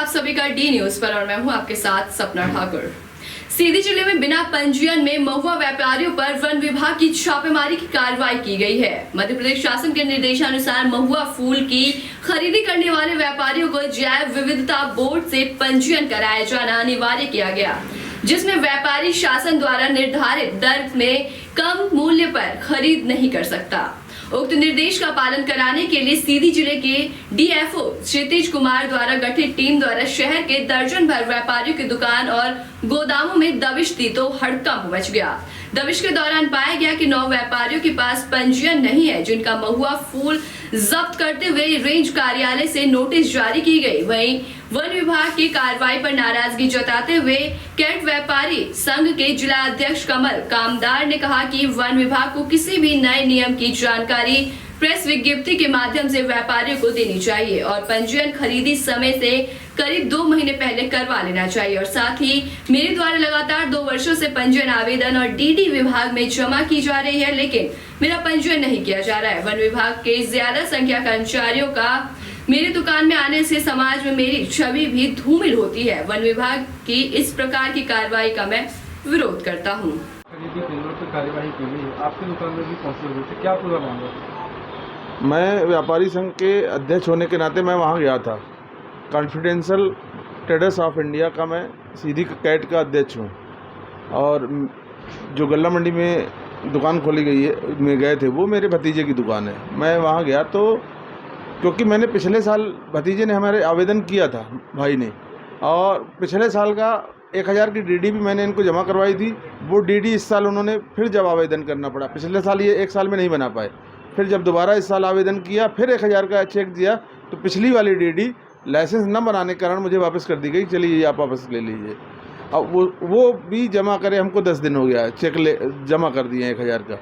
आप सभी का डी न्यूज पर और मैं हूं आपके साथ सपना ठाकुर। सीधी जिले में बिना पंजीयन में महुआ व्यापारियों पर वन विभाग की छापेमारी की कार्रवाई की गई है। मध्य प्रदेश शासन के निर्देशानुसार महुआ फूल की खरीदी करने वाले व्यापारियों को जैव विविधता बोर्ड से पंजीयन कराया जाना अनिवार्य किया गया, जिसमें व्यापारी शासन द्वारा निर्धारित दर में कम मूल्य पर खरीद नहीं कर सकता। उक्त निर्देश का पालन कराने के लिए सीधी जिले के डीएफओ क्षितिज कुमार द्वारा गठित टीम द्वारा शहर के दर्जन भर व्यापारियों की दुकान और गोदामों में दबिश दी तो हड़कंप मच गया। दबिश के दौरान पाया गया कि 9 व्यापारियों के पास पंजीयन नहीं है, जिनका महुआ फूल जब्त करते हुए रेंज कार्यालय से नोटिस जारी की गई। वहीं वन विभाग की कार्रवाई पर नाराजगी जताते हुए कैट व्यापारी संघ के जिला अध्यक्ष कमल कामदार ने कहा कि वन विभाग को किसी भी नए नियम की जानकारी प्रेस विज्ञप्ति के माध्यम से व्यापारियों को देनी चाहिए और पंजीयन खरीदी समय से करीब 2 महीने पहले करवा लेना चाहिए। और साथ ही मेरे द्वारा लगातार 2 वर्षों से पंजीयन आवेदन और डीडी विभाग में जमा की जा रही है, लेकिन मेरा पंजीयन नहीं किया जा रहा है। वन विभाग के ज्यादा संख्या कर्मचारियों का मेरी दुकान में आने से समाज में मेरी छवि भी धूमिल होती है। वन विभाग की इस प्रकार की कार्रवाई का मैं विरोध करता हूँ। खरीदी केंद्रों पर कार्यवाही की गई है, आपकी दुकान में भी पहुंचे हुए थे, क्या पूरा मामला है? मैं व्यापारी संघ के अध्यक्ष होने के नाते मैं वहाँ गया था। कॉन्फिडेंशियल ट्रेडर्स ऑफ इंडिया का मैं सीधी कैट का अध्यक्ष हूँ और जो गल्ला मंडी में दुकान खोली गई है में गए थे वो मेरे भतीजे की दुकान है। मैं वहाँ गया तो क्योंकि मैंने पिछले साल भतीजे ने हमारे आवेदन किया था भाई ने, और पिछले साल का 1000 की डीडी भी मैंने इनको जमा करवाई थी। वो डीडी इस साल उन्होंने फिर जब आवेदन करना पड़ा, पिछले साल ये 1 साल में नहीं बना पाए, फिर जब दोबारा इस साल आवेदन किया फिर 1000 का चेक दिया तो पिछली वाली डीडी लाइसेंस न बनाने के कारण मुझे वापस कर दी गई। चलिए ये आप वापस ले लीजिए। अब वो भी जमा करे, हमको 10 दिन हो गया, चेक जमा कर दिए 1000 का,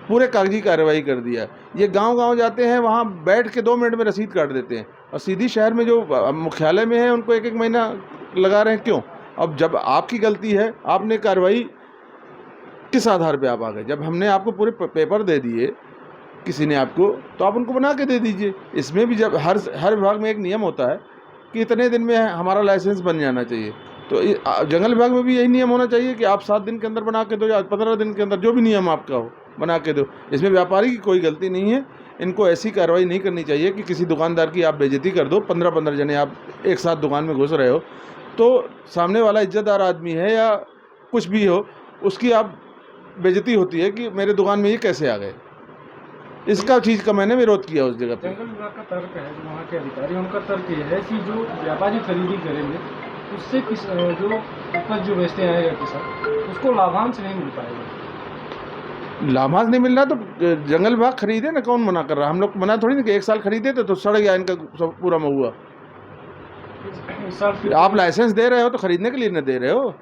पूरे कागजी कार्रवाई कर दिया। ये गांव-गांव जाते हैं, वहाँ बैठ के 2 मिनट में रसीद काट देते हैं और सीधी शहर में जो मुख्यालय में है उनको 1-1 महीना लगा रहे हैं। क्यों? अब जब आपकी गलती है, आपने कार्रवाई किस आधार पे आप आ गए? जब हमने आपको पूरे पेपर दे दिए किसी ने आपको, तो आप उनको बना के दे दीजिए। इसमें भी जब हर विभाग में एक नियम होता है कि इतने दिन में हमारा लाइसेंस बन जाना चाहिए, तो जंगल विभाग में भी यही नियम होना चाहिए कि आप 7 दिन के अंदर बना के दो या 15 दिन के अंदर, जो भी नियम आपका हो बना के दो। इसमें व्यापारी की कोई गलती नहीं है। इनको ऐसी कार्रवाई नहीं करनी चाहिए कि किसी दुकानदार की आप बेइज्जती कर दो। 15-15 जने आप एक साथ दुकान में घुस रहे हो तो सामने वाला इज्जतदार आदमी है या कुछ भी हो, उसकी आप बेइज्जती होती है कि मेरे दुकान में ये कैसे आ गए। इसका चीज़ का मैंने विरोध किया उस जगह पे। जंगल विभाग का तर्क है, जो वहाँ के अधिकारी, उनका तर्क ये है कि जो व्यापारी खरीदी करेंगे उससे जो उपज जो बेचते आएगा किसान, उसको लाभांश नहीं मिल पाएगा। लाभांश नहीं मिल रहा तो जंगल विभाग खरीदे ना, कौन मना कर रहा? हम लोग मना थोड़ी ना कि 1 साल खरीदे तो सड़ गया इनका पूरा महुआ। आप लाइसेंस दे रहे हो तो खरीदने के लिए न दे रहे हो,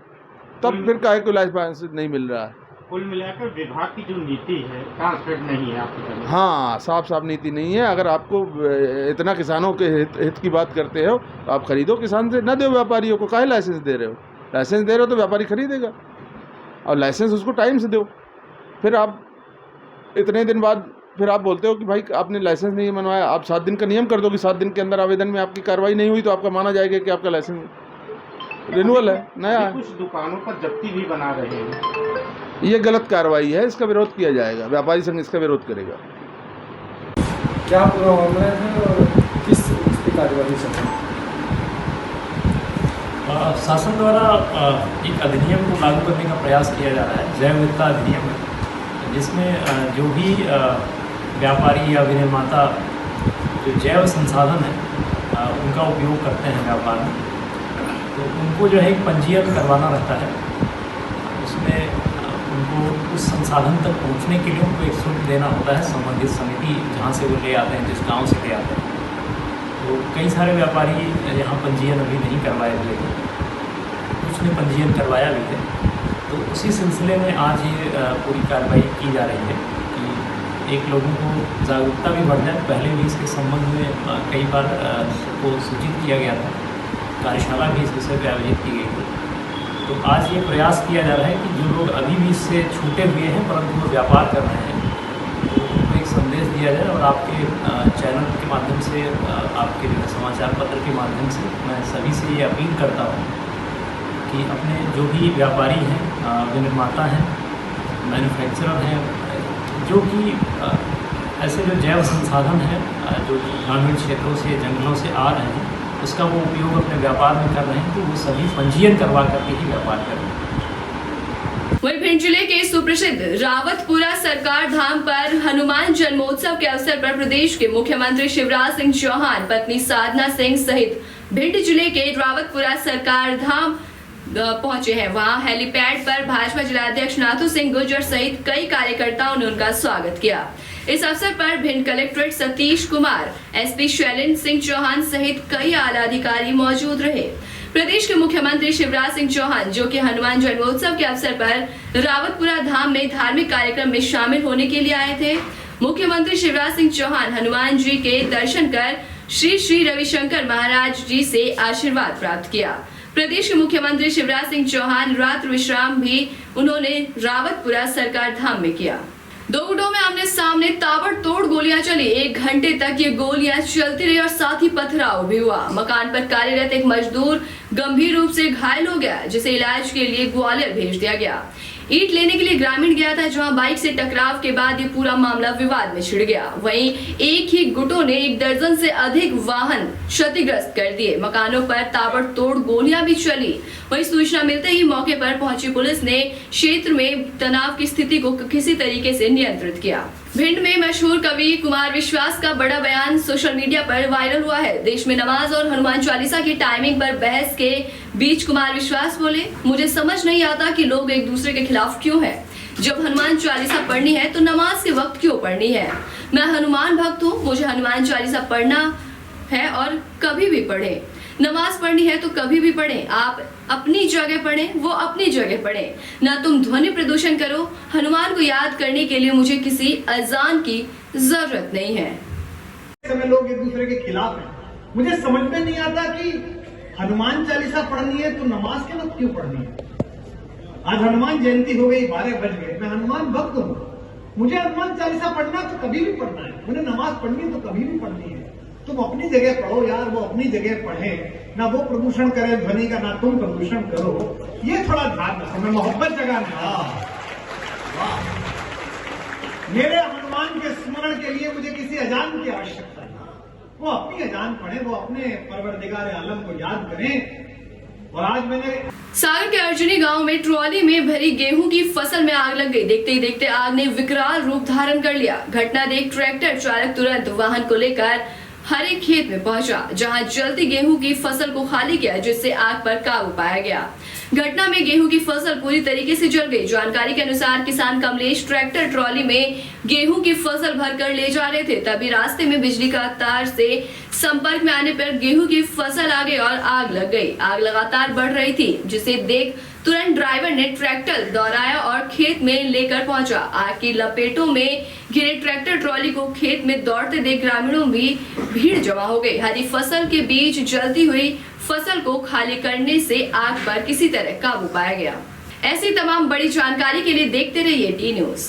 तब फिर काहे को लाइसेंस नहीं मिल रहा है? कुल मिलाकर विभाग की जो नीति है ट्रांसपेरेंट नहीं है आपकी तरफ। हाँ, साफ नीति नहीं है। अगर आपको इतना किसानों के हित की बात करते हो तो आप खरीदो किसान से, न दो व्यापारियों को। काहे लाइसेंस दे रहे हो? लाइसेंस दे रहे हो तो व्यापारी खरीदेगा और लाइसेंस उसको टाइम से दो। फिर आप इतने दिन बाद फिर आप बोलते हो कि भाई आपने लाइसेंस नहीं बनवाया। आप 7 दिन का नियम कर दो कि 7 दिन के अंदर आवेदन में आपकी कार्रवाई नहीं हुई तो आपका माना जाएगा कि आपका लाइसेंस रिन्यूअल है, नया है। कुछ दुकानों पर जब्ती भी बना रहे हैं, ये गलत कार्रवाई है, इसका विरोध किया जाएगा। व्यापारी संघ इसका विरोध करेगा। क्या पूरा मामला है और किस कार्यवाही से? शासन द्वारा एक अधिनियम को लागू करने का प्रयास किया जा रहा है, जैव विविधता अधिनियम है, जिसमें जो भी व्यापारी या विनिर्माता जो जैव संसाधन है उनका उपयोग करते हैं व्यापार में, तो उनको जो है एक पंजीयन करवाना रहता है। उसमें उनको उस संसाधन तक पहुंचने के लिए उनको एक शुल्क देना होता है संबंधित समिति जहां से वो ले आते हैं, जिस गांव से ले आते हैं। तो कई सारे व्यापारी यहाँ पंजीयन अभी नहीं करवाए हुए थे, कुछ ने पंजीयन करवाया भी है। तो उसी सिलसिले में आज ये पूरी कार्रवाई की जा रही है कि एक लोगों को जागरूकता भी बढ़ जाए। पहले भी इसके संबंध में कई बार को सूचित किया गया था, कार्यशाला भी इस विषय पर आयोजित की गई थी। तो आज ये प्रयास किया जा रहा है कि जो लोग अभी भी इससे छूटे हुए हैं परंतु वो व्यापार कर रहे हैं, तो उनको एक संदेश दिया दिया जाए। और आपके चैनल के माध्यम से, आपके समाचार पत्र के माध्यम से मैं सभी से ये अपील करता हूँ कि अपने जो भी व्यापारी हैं, विनिर्माता हैं, मैन्युफैक्चरर हैं, जो कि ऐसे जो जैव संसाधन हैं जो ग्रामीण क्षेत्रों से, जंगलों से आ रहे हैं, उसका वो उपयोग अपने व्यापार में कर रहे हैं, तो वो सभी पंजीयन करवा करके ही व्यापार करें। वहीं भिंड जिले के सुप्रसिद्ध रावतपुरा सरकार धाम पर हनुमान जन्मोत्सव के अवसर पर प्रदेश के मुख्यमंत्री शिवराज सिंह चौहान, पत्नी साधना सिंह सहित भिंड जिले के रावतपुरा सरकार धाम पहुंचे हैं। वहां हेलीपैड पर भाजपा जिलाध्यक्ष नाथू सिंह गुर्जर सहित कई कार्यकर्ताओं ने उनका स्वागत किया। इस अवसर पर भिंड कलेक्ट्रेट सतीश कुमार, एसपी शैलेंद्र सिंह चौहान सहित कई आला अधिकारी मौजूद रहे। प्रदेश के मुख्यमंत्री शिवराज सिंह चौहान, जो कि हनुमान जन्मोत्सव के अवसर पर रावतपुरा धाम में धार्मिक कार्यक्रम में शामिल होने के लिए आए थे। मुख्यमंत्री शिवराज सिंह चौहान हनुमान जी के दर्शन कर श्री श्री रविशंकर महाराज जी से आशीर्वाद प्राप्त किया। प्रदेश के मुख्यमंत्री शिवराज सिंह चौहान रात्रि विश्राम भी उन्होंने रावतपुरा सरकार धाम में किया। दो गुटों में आमने सामने ताबड़तोड़ गोलियां चली। 1 घंटे तक ये गोलियां चलती रही और साथ ही पथराव भी हुआ। मकान पर कार्यरत एक मजदूर गंभीर रूप से घायल हो गया, जिसे इलाज के लिए ग्वालियर भेज दिया गया। ईंट लेने के लिए ग्रामीण गया था, जहां बाइक से टकराव के बाद ये पूरा मामला विवाद में छिड़ गया। वहीं एक ही गुटों ने 1 दर्जन से अधिक वाहन क्षतिग्रस्त कर दिए। मकानों पर ताबड़तोड़ गोलियां भी चली। वहीं सूचना मिलते ही मौके पर पहुंची पुलिस ने क्षेत्र में तनाव की स्थिति को किसी तरीके से नियंत्रित किया। भिंड में मशहूर कवि कुमार विश्वास का बड़ा बयान सोशल मीडिया पर वायरल हुआ है। देश में नमाज और हनुमान चालीसा की टाइमिंग पर बहस के बीच कुमार विश्वास बोले, मुझे समझ नहीं आता कि लोग एक दूसरे के खिलाफ क्यों हैं। जब हनुमान चालीसा पढ़नी है तो नमाज के वक्त क्यों पढ़नी है। मैं हनुमान भक्त हूँ, मुझे हनुमान चालीसा पढ़ना है और कभी भी पढ़े। नमाज पढ़नी है तो कभी भी पढ़ें। आप अपनी जगह पढ़ें, वो अपनी जगह पढ़ें। ना तुम ध्वनि प्रदूषण करो। हनुमान को याद करने के लिए मुझे किसी अजान की जरूरत नहीं है। समय लोग एक दूसरे के खिलाफ हैं। मुझे समझ में नहीं आता कि हनुमान चालीसा पढ़नी है तो नमाज के वक्त क्यों पढ़नी है। आज हनुमान जयंती हो गई, 12 बज गए, मैं हनुमान भक्त हूँ, मुझे हनुमान चालीसा पढ़ना तो कभी भी पढ़ना है, मुझे नमाज पढ़नी तो कभी भी पढ़नी है। तुम अपनी जगह पढ़ो यार, वो अपनी जगह पढ़े, ना वो प्रदूषण करे ध्वनि का, ना तुम प्रदूषण करो। ये थोड़ा ध्यान रखो। मैं मोहब्बत जगाने मेरे हनुमान के स्मरण के लिए मुझे किसी अजान की आवश्यकता नहीं। वो अपनी अजान पढ़े, वो अपने परवरदिगार आलम को याद करें। और आज मैंने सागर के अर्जुनी गांव में ट्रॉली में भरी गेहूं की फसल में आग लग गई। देखते ही देखते आग ने विकराल रूप धारण कर लिया। घटना देख ट्रैक्टर चालक तुरंत वाहन को लेकर हर एक खेत में पहुंचा, जहां जल्दी गेहूं की फसल को खाली किया, जिससे आग पर काबू पाया गया। घटना में गेहूं की फसल पूरी तरीके से जल गई। जानकारी के अनुसार किसान कमलेश ट्रैक्टर ट्रॉली में गेहूं की फसल भरकर ले जा रहे थे, तभी रास्ते में बिजली का तार से संपर्क में आने पर गेहूं की फसल आ गई और आग लग गई। आग लगातार बढ़ रही थी, जिसे देख तुरंत ड्राइवर ने ट्रैक्टर दौड़ाया और खेत में लेकर पहुंचा। आग की लपेटों में घिरे ट्रैक्टर ट्रॉली को खेत में दौड़ते देख ग्रामीणों में भीड़ जमा हो गई। हरी फसल के बीच जलती हुई फसल को खाली करने से आग पर किसी तरह काबू पाया गया। ऐसी तमाम बड़ी जानकारी के लिए देखते रहिए टी न्यूज़।